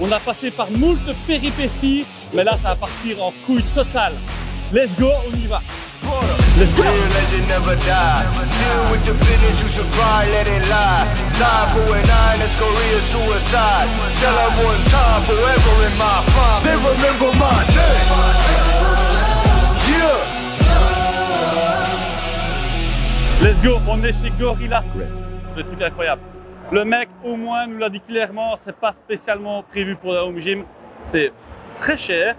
On a passé par moult péripéties, mais là, ça va partir en couille totale. Let's go, on y va. Let's go. Legend never die. Still with the business, you should cry, let it lie. Side 4-9, that's Korea suicide. Tell her one time, forever in my prime. They remember my name. Yeah. Let's go, on est chez Gorilla Grip. C'est des trucs incroyables. Le mec, au moins, nous l'a dit clairement, c'est pas spécialement prévu pour la home gym. C'est très cher,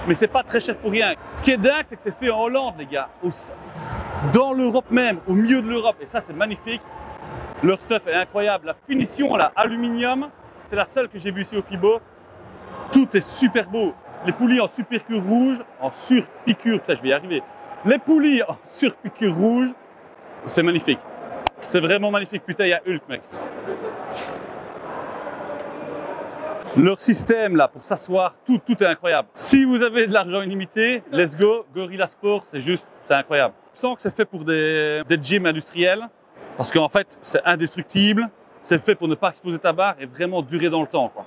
mais c'est pas très cher pour rien. Ce qui est dingue, c'est que c'est fait en Hollande, les gars. Dans l'Europe même, au milieu de l'Europe. Et ça, c'est magnifique. Leur stuff est incroyable. La finition, là, aluminium, c'est la seule que j'ai vue ici au FIBO. Tout est super beau. Les poulies en surpiqûre rouge, en surpiqûre, putain, je vais y arriver. Les poulies en surpiqûre rouge, c'est magnifique. C'est vraiment magnifique. Putain, il y a Hulk, mec. Leur système, là, pour s'asseoir, tout est incroyable. Si vous avez de l'argent illimité, let's go. Gorilla Sport, c'est incroyable. Je sens que c'est fait pour des gyms industriels, parce qu'en fait, c'est indestructible. C'est fait pour ne pas exploser ta barre et vraiment durer dans le temps, quoi.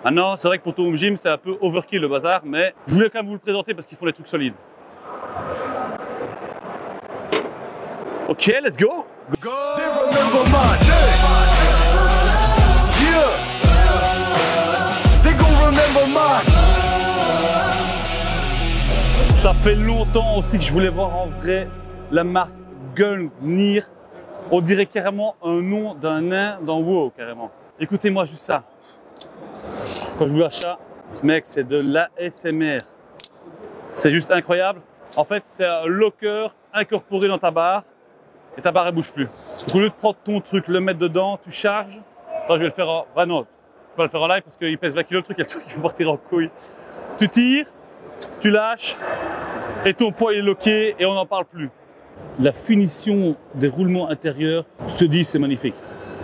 Maintenant, c'est vrai que pour ton home gym, c'est un peu overkill le bazar, mais je voulais quand même vous le présenter parce qu'ils font des trucs solides. Ok, let's go. They remember my name. Yeah. They gon' remember my. Ça fait longtemps aussi que je voulais voir en vrai la marque Gungnir. On dirait carrément un nom d'un nain dans WoW, carrément. Écoutez-moi juste ça. Quand je vois ça, ce mec, c'est de l'ASMR. C'est juste incroyable. En fait, c'est un locker incorporé dans ta barre. Et ta barre elle bouge plus. Donc, au lieu de prendre ton truc, le mettre dedans, tu charges. Attends, je vais le faire en. Ah non, je vais pas le faire en live parce qu'il pèse 20 kg le truc, il y a le truc qui va partir en couille. Tu tires, tu lâches, et ton poids est loqué et on n'en parle plus. La finition des roulements intérieurs, je te dis, c'est magnifique.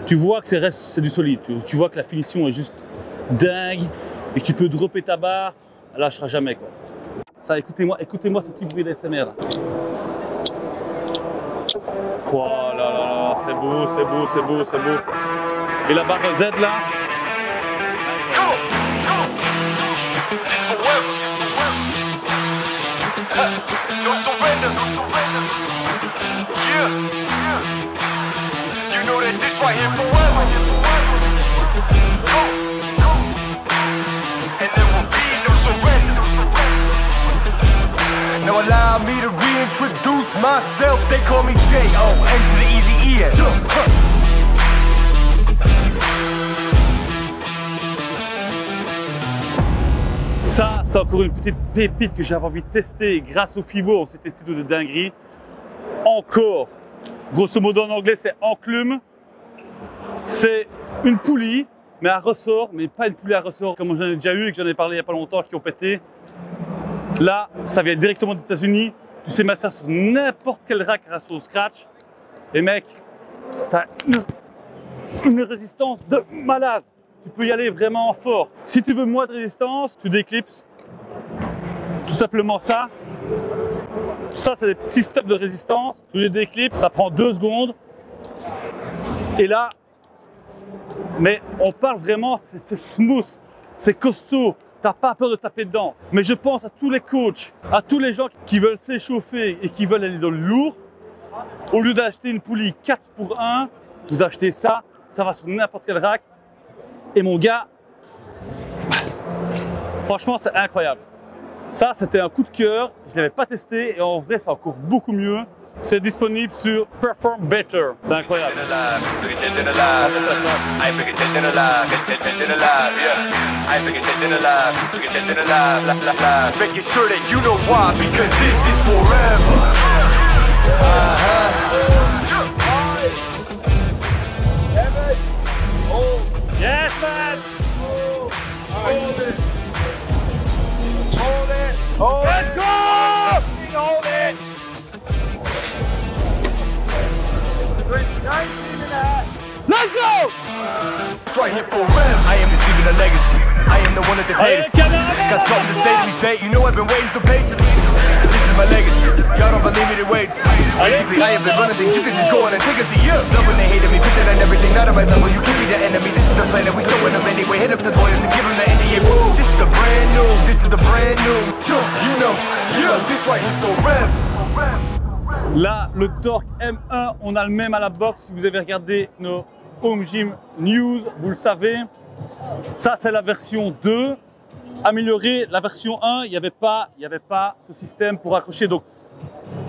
Tu vois que c'est du solide. Tu vois que la finition est juste dingue et que tu peux dropper ta barre, elle lâchera jamais, quoi. Ça, écoutez-moi ce petit bruit d'ASMR là. Oh là là là, c'est beau, c'est beau, c'est beau, c'est beau. Et la barre Z là. No surrender. Yeah. You know that this right here forever. And there will be no surrender. Now allow me to reintroduce myself. They call me J.O.N. to the easy E. Ça, c'est encore une petite pépite que j'avais envie de tester. Grâce au FIBO, on s'est testé de dinguerie. Encore, grosso modo en anglais, c'est enclume. C'est une poulie, mais à ressort, mais pas une poulie à ressort comme j'en ai déjà eu et que j'en ai parlé il n'y a pas longtemps, qui ont pété. Là, ça vient directement des États-Unis. Tu sais mettre ça sur n'importe quel rack grâce au scratch. Et mec, t'as une résistance de malade. Tu peux y aller vraiment fort. Si tu veux moins de résistance, tu déclipses. Tout simplement ça. Ça, c'est des petits steps de résistance. Tu les déclipses, ça prend 2 secondes. Et là, mais on parle vraiment, c'est smooth, c'est costaud. T'as pas peur de taper dedans. Mais je pense à tous les coachs, à tous les gens qui veulent s'échauffer et qui veulent aller dans le lourd. Au lieu d'acheter une poulie 4 pour 1, vous achetez ça, ça va sur n'importe quel rack. Et mon gars, franchement, c'est incroyable. Ça, c'était un coup de cœur. Je ne l'avais pas testé et en vrai, c'est encore beaucoup mieux. C'est disponible sur Perform Better. C'est incroyable. Making sure that you know why, because this is forever. Yes, man! Hold it. Hold it. Hold Let's it. go! Hold it. 19 and a half. Let's go! It's right here forever. I am just leaving a legacy. I am the one that the greatest. Got something to say to me, say. You know I've been waiting so patiently. This is my legacy. Y'all don't believe unlimited weights. Basically, I have been running things. You can just go on and take us a year. Loving they hating me, put that on everything, not at my level. You could be the enemy. This is the plan that we sowing them anyway. Hit up the lawyers and give them the NDA. Woo! This is the brand new. This is the brand new. You know, yeah, this right here forever. Là, le Torque M1, on a le même à la boxe. Si vous avez regardé nos Home Gym News, vous le savez. Ça, c'est la version 2. Améliorée, la version 1, il n'y avait pas ce système pour accrocher. Donc,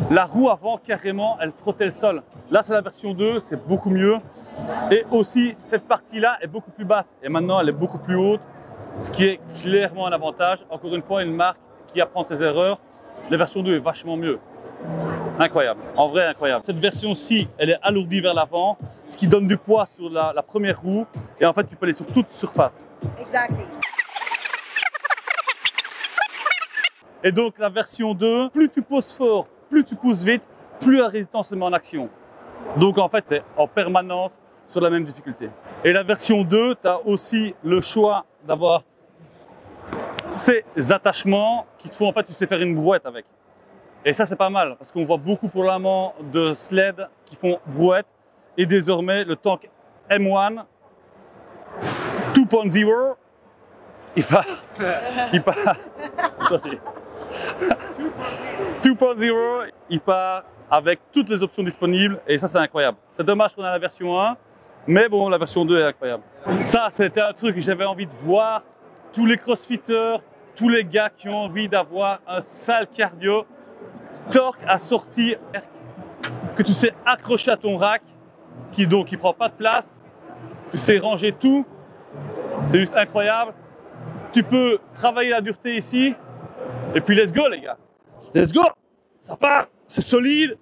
la roue avant, carrément, elle frottait le sol. Là, c'est la version 2, c'est beaucoup mieux. Et aussi, cette partie-là est beaucoup plus basse. Et maintenant, elle est beaucoup plus haute, ce qui est clairement un avantage. Encore une fois, une marque qui apprend de ses erreurs. La version 2 est vachement mieux. Incroyable, en vrai incroyable. Cette version-ci, elle est alourdie vers l'avant, ce qui donne du poids sur la première roue. Et en fait, tu peux aller sur toute surface. Exactly. Et donc, la version 2, plus tu poses fort, plus tu pousses vite, plus la résistance se met en action. Donc, en fait, tu es en permanence sur la même difficulté. Et la version 2, tu as aussi le choix d'avoir ces attachements qui te font, en fait, tu sais faire une brouette avec. Et ça, c'est pas mal, parce qu'on voit beaucoup pour le moment de sleds qui font brouette. Et désormais, le tank M1 2.0, il part, sorry. 2.0, il part avec toutes les options disponibles et ça, c'est incroyable. C'est dommage qu'on a la version 1, mais bon, la version 2 est incroyable. Ça, c'était un truc que j'avais envie de voir. Tous les crossfitters, tous les gars qui ont envie d'avoir un sale cardio, Torque a sorti que tu sais accrocher à ton rack, qui prend pas de place. Tu sais ranger tout. C'est juste incroyable. Tu peux travailler la dureté ici. Et puis let's go les gars. Let's go. Ça part. C'est solide.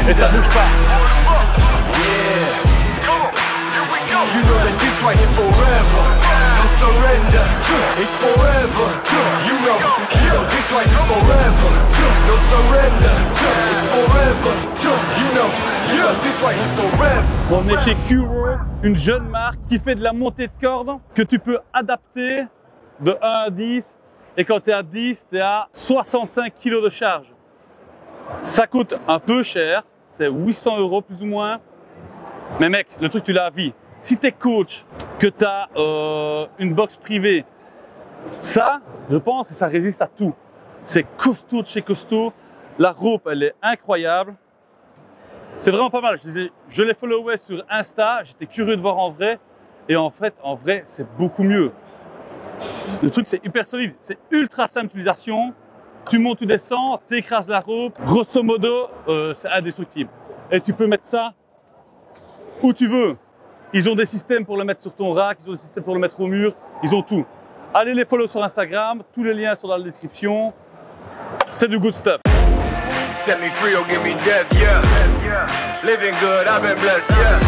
Et ça bouge pas. You know that this right here forever. No surrender. It's forever. You know this right here forever. No surrender. It's forever. You know this right here forever. On est chez Kuro, une jeune marque qui fait de la montée de corde que tu peux adapter de 1 à 10. Et quand tu es à 10, tu es à 65 kg de charge. Ça coûte un peu cher, c'est 800 € plus ou moins. Mais mec, le truc, tu l'as à vie. Si tu es coach, que tu as une box privée, ça, je pense que ça résiste à tout. C'est costaud de chez costaud. La rope, elle est incroyable. C'est vraiment pas mal. Je les followais sur Insta, j'étais curieux de voir en vrai. Et en fait, c'est beaucoup mieux. Le truc, c'est hyper solide. C'est ultra simple d'utilisation. Tu montes, tu descends, tu écrases la rope. Grosso modo, c'est indestructible. Et tu peux mettre ça où tu veux. Ils ont des systèmes pour le mettre sur ton rack, ils ont des systèmes pour le mettre au mur, ils ont tout. Allez les follow sur Instagram, tous les liens sont dans la description. C'est du good stuff. Set me free or give me death, yeah. Living good, I've been blessed, yeah.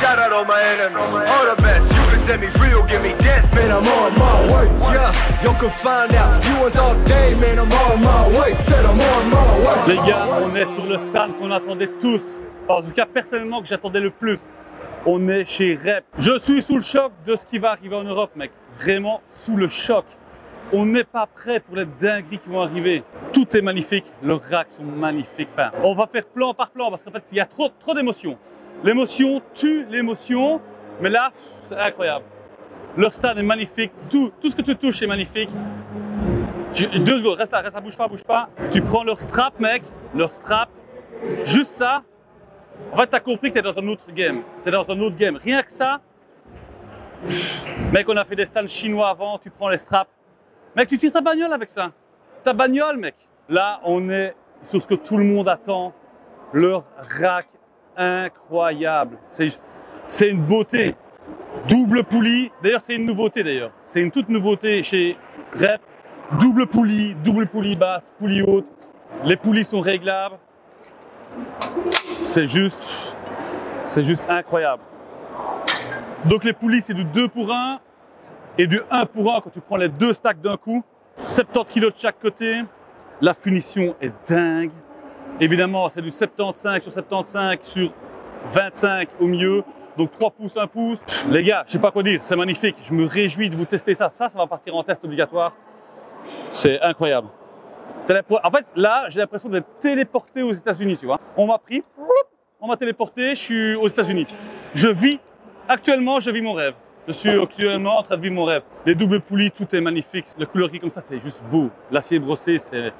Shout out all my enemies, all the best. You can set me free or give me death, man, I'm on my way, yeah. Y'all can find out, you want all day, man, I'm on my way. Said I'm on my way. Les gars, on est sur le stand qu'on attendait tous. Enfin, en tout cas, personnellement, que j'attendais le plus. On est chez Rep. Je suis sous le choc de ce qui va arriver en Europe, mec. Vraiment sous le choc. On n'est pas prêt pour les dingueries qui vont arriver. Tout est magnifique, le rack sont magnifiques. Enfin, on va faire plan par plan parce qu'en fait, il y a trop d'émotions. L'émotion tue l'émotion, mais là, c'est incroyable. Leur stand est magnifique, tout ce que tu touches est magnifique. 2 secondes, reste là, bouge pas. Tu prends leur strap, mec, leur strap, juste ça. En fait, tu as compris que tu es dans un autre game. Tu es dans un autre game. Rien que ça, mec, on a fait des stands chinois avant, tu prends les straps. Mec, tu tires ta bagnole avec ça. Ta bagnole, mec. Là, on est sur ce que tout le monde attend. Leur rack incroyable. C'est une beauté. Double poulie. D'ailleurs, c'est une nouveauté d'ailleurs. C'est une toute nouveauté chez Rep. Double poulie basse, poulie haute. Les poulies sont réglables. C'est juste incroyable. Donc les poulies, c'est du 2 pour 1 et du 1 pour 1 quand tu prends les 2 stacks d'un coup. 70 kg de chaque côté. La finition est dingue. Évidemment, c'est du 75 sur 75 sur 25 au milieu. Donc 3 pouces, 1 pouce. Les gars, je sais pas quoi dire, c'est magnifique. Je me réjouis de vous tester ça. Ça va partir en test obligatoire. C'est incroyable. En fait, là, j'ai l'impression d'être téléporté aux États-Unis, tu vois. On m'a pris, on m'a téléporté, je suis aux États-Unis. Actuellement, je vis mon rêve. Je suis actuellement en train de vivre mon rêve. Les doubles poulies, tout est magnifique. Le coloris comme ça, c'est juste beau. L'acier brossé, c'est...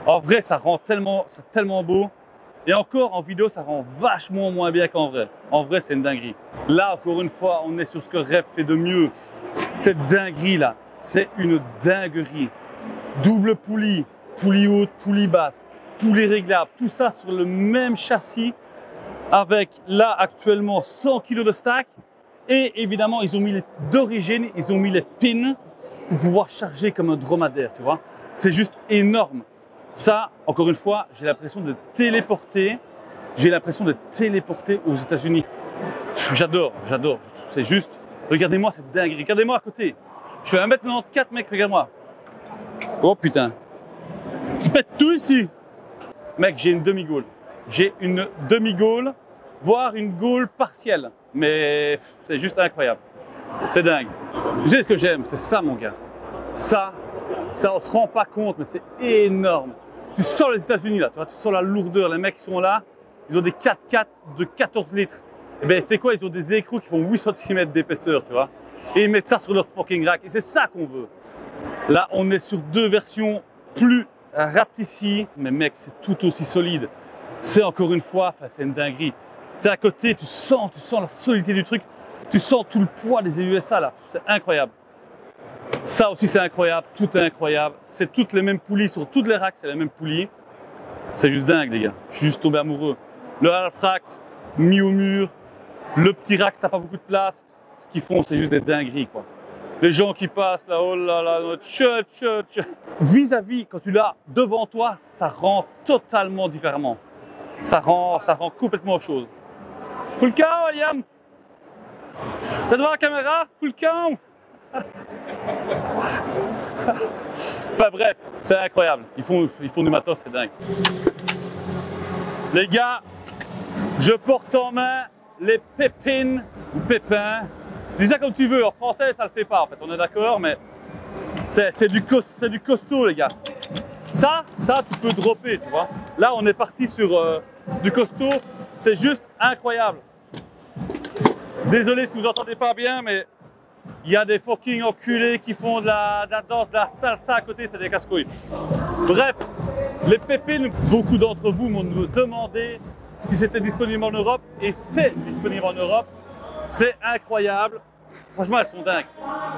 En vrai, ça rend tellement, c'est tellement beau. Et encore, en vidéo, ça rend vachement moins bien qu'en vrai. En vrai, c'est une dinguerie. Là, encore une fois, on est sur ce que Rep fait de mieux. Cette dinguerie-là, c'est une dinguerie. Double poulie, poulie haute, poulie basse, poulie réglable, tout ça sur le même châssis avec là actuellement 100 kg de stack et évidemment ils ont mis d'origine, ils ont mis les pins pour pouvoir charger comme un dromadaire, tu vois. C'est juste énorme. Ça, encore une fois, j'ai l'impression de téléporter, aux États-Unis. J'adore. C'est juste, regardez-moi cette dinguerie, regardez-moi à côté. Je fais 1m94 mec, regarde-moi. Oh putain. Tu pètes tout ici. Mec, j'ai une demi-gaule. Voire une gaule partielle. Mais c'est juste incroyable. C'est dingue. Tu sais ce que j'aime? C'est ça, mon gars. Ça, on se rend pas compte, mais c'est énorme. Tu sens les États-Unis là, tu vois, tu sens la lourdeur. Les mecs qui sont là, ils ont des 4x4 de 14 litres. Et ben, c'est quoi? Ils ont des écrous qui font 8 cm d'épaisseur, tu vois. Et ils mettent ça sur leur fucking rack. Et c'est ça qu'on veut. Là, on est sur deux versions plus rapetisses, mais mec, c'est tout aussi solide. C'est encore une fois, c'est une dinguerie. Tu es à côté, tu sens la solidité du truc. Tu sens tout le poids des USA là. C'est incroyable. Ça aussi, c'est incroyable. Tout est incroyable. C'est toutes les mêmes poulies sur toutes les racks, c'est les mêmes poulies. C'est juste dingue, les gars. Je suis juste tombé amoureux. Le half rack mis au mur. Le petit rack, si t'as pas beaucoup de place. Ce qu'ils font, c'est juste des dingueries, quoi. Les gens qui passent là, oh là là, vis-à-vis, quand tu l'as devant toi, ça rend totalement différemment. Ça rend complètement autre chose. Full count, William. T'es devant la caméra? Full count. Enfin bref, c'est incroyable. Ils font du matos, c'est dingue. Les gars, je porte en main les pépines ou pépins. Dis ça comme tu veux, en français ça le fait pas en fait, on est d'accord, mais c'est du costaud les gars. Ça tu peux dropper, tu vois. Là on est parti sur du costaud, c'est juste incroyable. Désolé si vous entendez pas bien, mais il y a des fucking enculés qui font de la danse, de la salsa à côté, c'est des casse-couilles. Bref, les pépines, beaucoup d'entre vous m'ont demandé si c'était disponible en Europe, et c'est disponible en Europe. C'est incroyable. Franchement, elles sont dingues.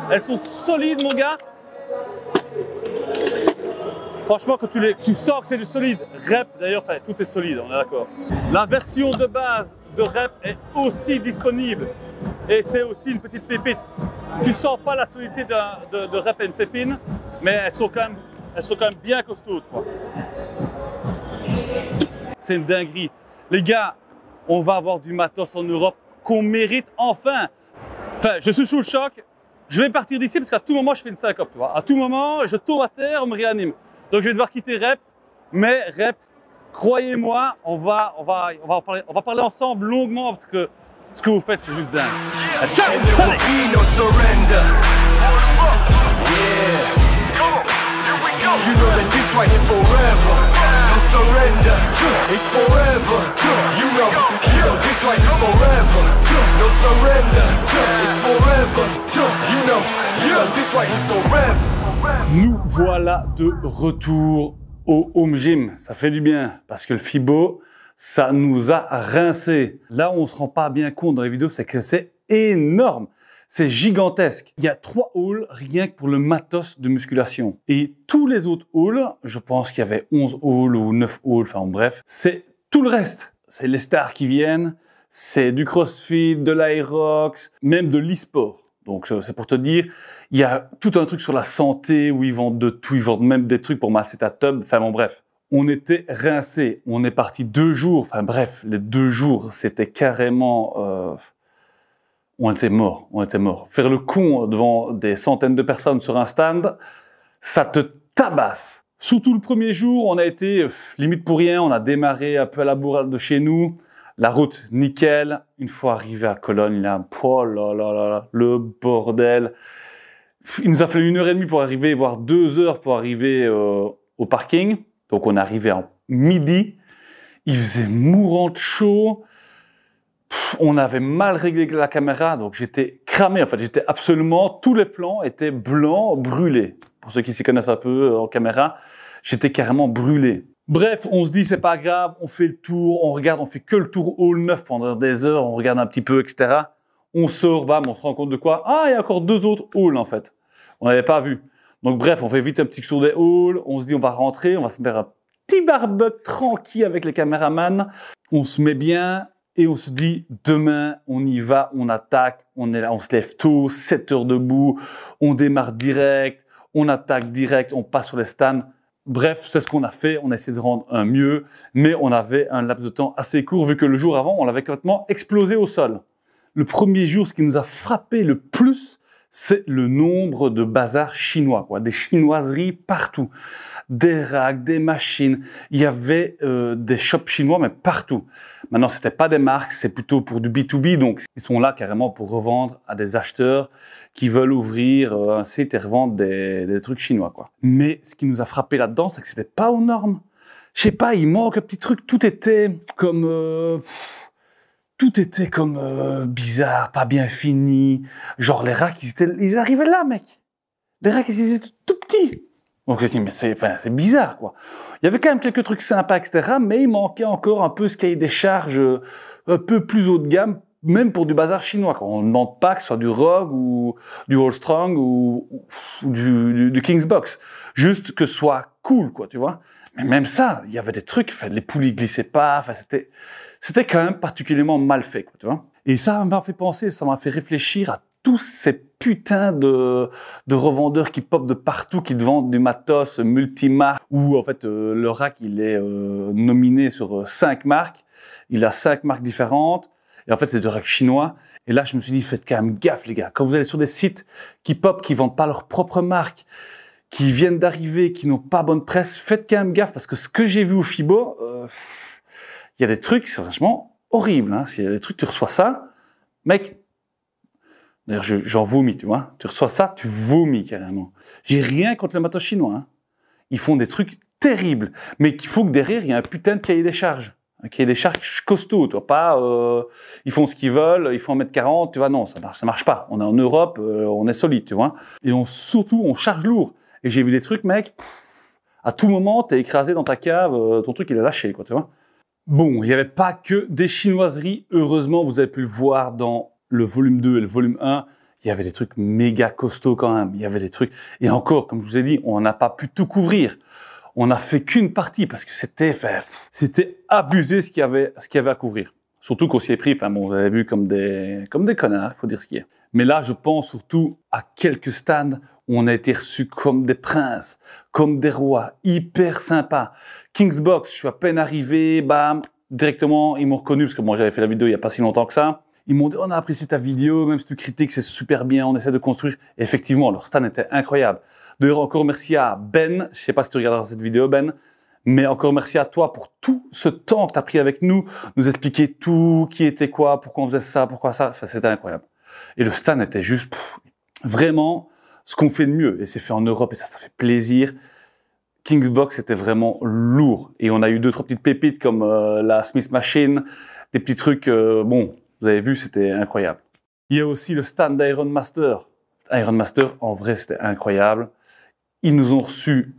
Elles sont solides, mon gars. Franchement, quand tu sens que c'est du solide. Rep, d'ailleurs, tout est solide, on est d'accord. La version de base de Rep est aussi disponible. Et c'est aussi une petite pépite. Tu sens pas la solidité de Rep et une pépine, mais elles sont quand même bien costaudes, quoi. C'est une dinguerie. Les gars, on va avoir du matos en Europe qu'on mérite enfin. Enfin, je suis sous le choc. Je vais partir d'ici parce qu'à tout moment, je fais une syncope, tu vois. À tout moment, je tombe à terre, on me réanime. Donc, je vais devoir quitter Rep. Mais Rep, croyez-moi, on va parler ensemble longuement parce que ce que vous faites, c'est juste dingue. Ciao, salut. You know that this right here forever. No surrender. It's forever. You know this right here forever. No surrender. It's forever. You know this right here forever. Nous voilà de retour au home gym. Ça fait du bien parce que le FIBO, ça nous a rincé. Là où on se rend pas bien compte dans les vidéos, c'est que c'est énorme. C'est gigantesque. Il y a 3 halls rien que pour le matos de musculation. Et tous les autres halls, je pense qu'il y avait 11 halls ou 9 halls, enfin bref, c'est tout le reste. C'est les stars qui viennent, c'est du crossfit, de l'aerox, même de l'e-sport. Donc c'est pour te dire, il y a tout un truc sur la santé où ils vendent de tout, ils vendent même des trucs pour masser ta tub, enfin bon bref. On était rincés, on est parti 2 jours, enfin bref, les 2 jours, c'était carrément... On était morts. Faire le con devant des centaines de personnes sur un stand, ça te tabasse. Surtout le premier jour, on a été limite pour rien, on a démarré un peu à la bourrade de chez nous. La route, nickel. Une fois arrivé à Cologne, là, oh là là là, le bordel. Il nous a fallu 1h30 pour arriver, voire 2 heures pour arriver au parking. Donc on est arrivé en midi, il faisait mourant de chaud, on avait mal réglé la caméra, donc j'étais cramé, en fait, j'étais absolument, tous les plans étaient blancs, brûlés. Pour ceux qui s'y connaissent un peu en caméra, j'étais carrément brûlé. Bref, on se dit c'est pas grave, on fait le tour, on regarde, on fait que le tour hall 9 pendant des heures, on regarde un petit peu, etc. On sort, bam, on se rend compte de quoi? Ah, il y a encore 2 autres halls en fait. On n'avait pas vu. Donc bref, on fait vite un petit tour des halls, on se dit on va rentrer, on va se faire un petit barbecue tranquille avec les caméramans, on se met bien et on se dit demain on y va, on attaque, on est là, on se lève tôt, 7 heures debout, on démarre direct, on attaque direct, on passe sur les stands. Bref, c'est ce qu'on a fait, on a essayé de rendre un mieux, mais on avait un laps de temps assez court vu que le jour avant, on l'avait complètement explosé au sol. Le premier jour, ce qui nous a frappé le plus, c'est le nombre de bazars chinois, quoi, des chinoiseries partout, des racks, des machines. Il y avait des shops chinois, mais partout. Maintenant, c'était pas des marques, c'est plutôt pour du B2B, donc ils sont là carrément pour revendre à des acheteurs qui veulent ouvrir un site et revendre des trucs chinois, quoi. Mais ce qui nous a frappé là-dedans, c'est que c'était pas aux normes. Je sais pas, il manque un petit truc, tout était comme bizarre, pas bien fini. Genre les racks, ils arrivaient là, mec. Les racks, ils étaient tout petits. Donc je me suis dit, mais c'est bizarre, quoi. Il y avait quand même quelques trucs sympas, etc. Mais il manquait encore un peu ce cahier des charges un peu plus haut de gamme, même pour du bazar chinois, quoi. On ne demande pas que ce soit du Rogue ou du Allstrong ou du King's Box. Juste que ce soit cool, quoi, tu vois. Mais même ça, il y avait des trucs, les poulies glissaient pas, c'était quand même particulièrement mal fait, quoi, tu vois. Et ça m'a fait penser, ça m'a fait réfléchir à tous ces putains de revendeurs qui popent de partout, qui te vendent du matos multimarque, où en fait le rack il est nominé sur 5 marques, il a 5 marques différentes, et en fait c'est du rack chinois. Et là je me suis dit, faites quand même gaffe les gars, quand vous allez sur des sites qui popent, qui vendent pas leur propre marque, qui viennent d'arriver, qui n'ont pas bonne presse, faites quand même gaffe, parce que ce que j'ai vu au Fibo, il y a des trucs, c'est franchement horrible, hein. S'il y a des trucs, tu reçois ça, mec, d'ailleurs, j'en vomis, tu vois. Tu reçois ça, tu vomis carrément. J'ai rien contre le matos chinois, hein. Ils font des trucs terribles, mais qu'il faut que derrière, il y ait un putain de cahier des charges. Un cahier des charges costaud, tu vois, pas, ils font ce qu'ils veulent, ils font 1m40, tu vois, non, ça marche pas. On est en Europe, on est solide, tu vois. Et surtout, on charge lourd. Et j'ai vu des trucs, mec, à tout moment, t'es écrasé dans ta cave, ton truc, il est lâché, quoi, tu vois. Bon, il n'y avait pas que des chinoiseries. Heureusement, vous avez pu le voir dans le volume 2 et le volume 1. Il y avait des trucs méga costauds quand même. Il y avait des trucs. Et encore, comme je vous ai dit, on n'a pas pu tout couvrir. On n'a fait qu'une partie parce que c'était abusé ce qu'il y avait à couvrir. Surtout qu'on s'y est pris, enfin bon, vous avez vu comme des connards, il faut dire ce qui est. Mais là, je pense surtout à quelques stands où on a été reçus comme des princes, comme des rois, hyper sympas. King's Box, je suis à peine arrivé, bam, directement, ils m'ont reconnu, parce que moi j'avais fait la vidéo il n'y a pas si longtemps que ça. Ils m'ont dit, on a apprécié ta vidéo, même si tu critiques, c'est super bien, on essaie de construire. Et effectivement, leur stand était incroyable. D'ailleurs, encore merci à Ben, je sais pas si tu regarderas cette vidéo, Ben, mais encore merci à toi pour tout ce temps que tu as pris avec nous expliquer tout, qui était quoi, pourquoi on faisait ça, pourquoi ça, enfin, c'était incroyable. Et le stand était juste vraiment ce qu'on fait de mieux. Et c'est fait en Europe et ça fait plaisir. King's Box était vraiment lourd. Et on a eu 2-3 petites pépites comme la Smith Machine, des petits trucs, bon, vous avez vu, c'était incroyable. Il y a aussi le stand d'Iron Master. Iron Master, en vrai, c'était incroyable. Ils nous ont reçus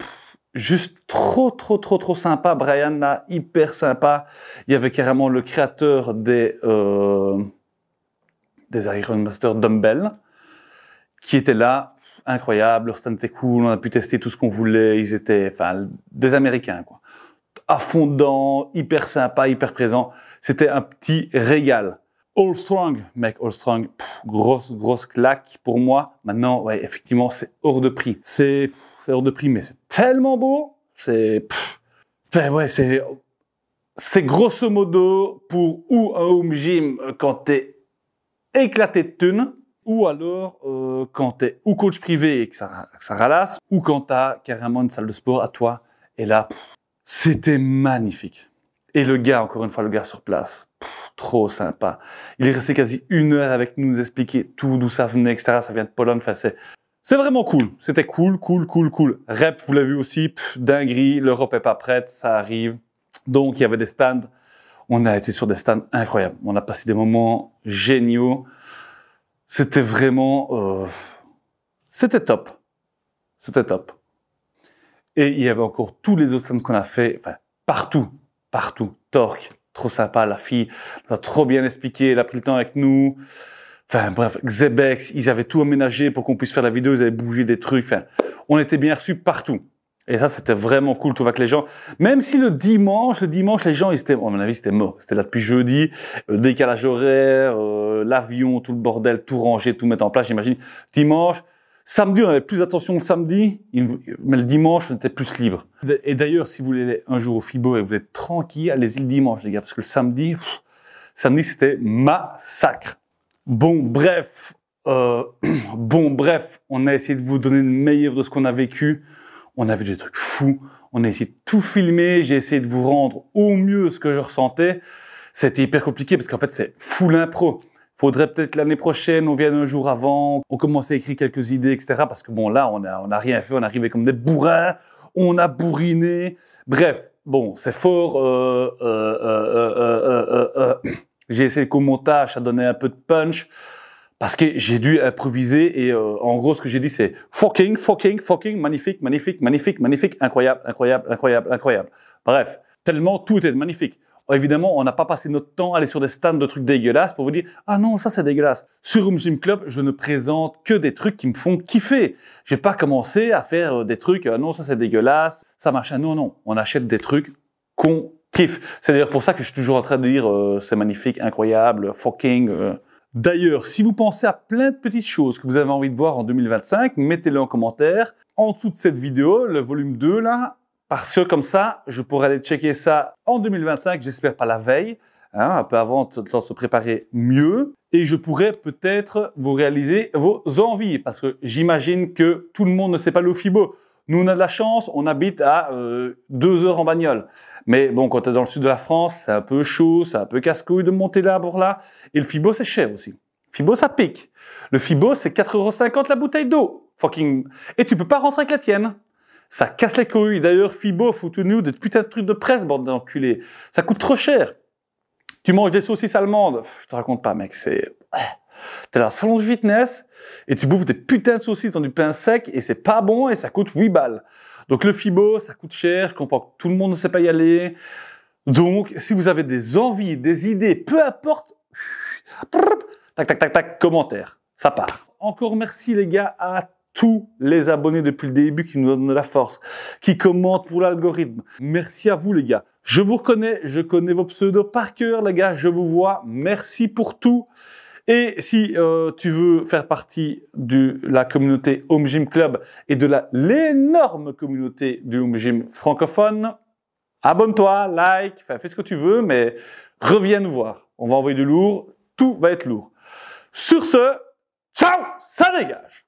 juste trop sympa. Brian, là, hyper sympa. Il y avait carrément le créateur des Iron Master Dumbbell qui était là. Incroyable, leur stand était cool, on a pu tester tout ce qu'on voulait, ils étaient, enfin, des Américains, quoi. À fond dedans, hyper sympa, hyper présent. C'était un petit régal. Allstrong, mec, Allstrong, grosse claque pour moi. Maintenant, ouais, effectivement, c'est hors de prix. C'est hors de prix, mais c'est tellement beau. Enfin, ouais, c'est grosso modo pour ou un home gym quand t'es éclaté de thunes, ou alors quand t'es ou coach privé et que ça ralasse, ou quand t'as carrément une salle de sport à toi. Et là, c'était magnifique. Et le gars, encore une fois, le gars sur place, trop sympa. Il est resté quasi 1 heure avec nous expliquer tout, d'où ça venait, etc. Ça vient de Pologne. Enfin, C'est vraiment cool. C'était cool. Rep, vous l'avez vu aussi, dinguerie, l'Europe est pas prête, ça arrive. Donc, il y avait des stands. On a été sur des stands incroyables. On a passé des moments géniaux. C'était vraiment... c'était top. C'était top. Et il y avait encore tous les autres stands qu'on a fait. Enfin, partout. Torque, trop sympa. La fille nous a trop bien expliqué. Elle a pris le temps avec nous. Enfin, bref, Xebex, ils avaient tout aménagé pour qu'on puisse faire la vidéo. Ils avaient bougé des trucs. Enfin, on était bien reçus partout. Et ça, c'était vraiment cool, tout avec les gens. Même si le dimanche, les gens, ils étaient, à mon avis, c'était mort. C'était là depuis jeudi, décalage horaire, l'avion, tout le bordel, tout ranger, tout mettre en place, j'imagine. Dimanche, samedi, on avait plus attention le samedi, mais le dimanche, on était plus libre. Et d'ailleurs, si vous voulez aller un jour au FIBO et vous êtes tranquille, allez-y le dimanche, les gars, parce que le samedi, c'était massacre. Bon, bref, on a essayé de vous donner le meilleur de ce qu'on a vécu. On a vu des trucs fous, on a essayé de tout filmer, j'ai essayé de vous rendre au mieux ce que je ressentais. C'était hyper compliqué parce qu'en fait, c'est full impro. Faudrait peut-être l'année prochaine, on vienne un jour avant, on commence à écrire quelques idées, etc. Parce que bon, là, on a rien fait, on arrivait comme des bourrins, on a bourriné. Bref, bon, c'est fort. J'ai essayé qu'au montage, ça donnait un peu de punch. Parce que j'ai dû improviser et en gros ce que j'ai dit c'est fucking, magnifique, incroyable. Bref, tellement tout était magnifique. Évidemment, on n'a pas passé notre temps à aller sur des stands de trucs dégueulasses pour vous dire « Ah non, ça c'est dégueulasse ». Sur Home Gym Club, je ne présente que des trucs qui me font kiffer. J'ai pas commencé à faire des trucs « Non, ça c'est dégueulasse, ça machin ». Non, on achète des trucs qu'on kiffe. C'est d'ailleurs pour ça que je suis toujours en train de dire « C'est magnifique, incroyable, fucking ». D'ailleurs, si vous pensez à plein de petites choses que vous avez envie de voir en 2025, mettez-les en commentaire en dessous de cette vidéo, le volume 2 là, parce que comme ça, je pourrai aller checker ça en 2025, j'espère pas la veille, hein, un peu avant de se préparer mieux, et je pourrai peut-être vous réaliser vos envies, parce que j'imagine que tout le monde ne sait pas le FIBO. Nous, on a de la chance, on habite à 2 heures en bagnole. Mais bon, quand tu es dans le sud de la France, c'est un peu chaud, c'est un peu casse-couille de monter là pour là. Et le FIBO, c'est cher aussi. FIBO, ça pique. Le FIBO, c'est 4,50 € la bouteille d'eau. Fucking... Et tu peux pas rentrer avec la tienne. Ça casse les couilles. D'ailleurs, FIBO, foutez-nous des putains de trucs de presse, bande d'enculés. Ça coûte trop cher. Tu manges des saucisses allemandes. Je te raconte pas, mec, c'est... T'es dans un salon de fitness et tu bouffes des putains de saucisses dans du pain sec et c'est pas bon et ça coûte 8 balles. Donc le FIBO, ça coûte cher, je comprends que tout le monde ne sait pas y aller. Donc, si vous avez des envies, des idées, peu importe, tac, commentaire, ça part. Encore merci les gars à tous les abonnés depuis le début qui nous donnent de la force, qui commentent pour l'algorithme. Merci à vous les gars. Je vous reconnais, je connais vos pseudos par cœur les gars, je vous vois. Merci pour tout. Et si tu veux faire partie de la communauté Home Gym Club et de l'énorme communauté du Home Gym francophone, abonne-toi, like, fais ce que tu veux, mais reviens nous voir. On va envoyer du lourd, tout va être lourd. Sur ce, ciao, ça dégage!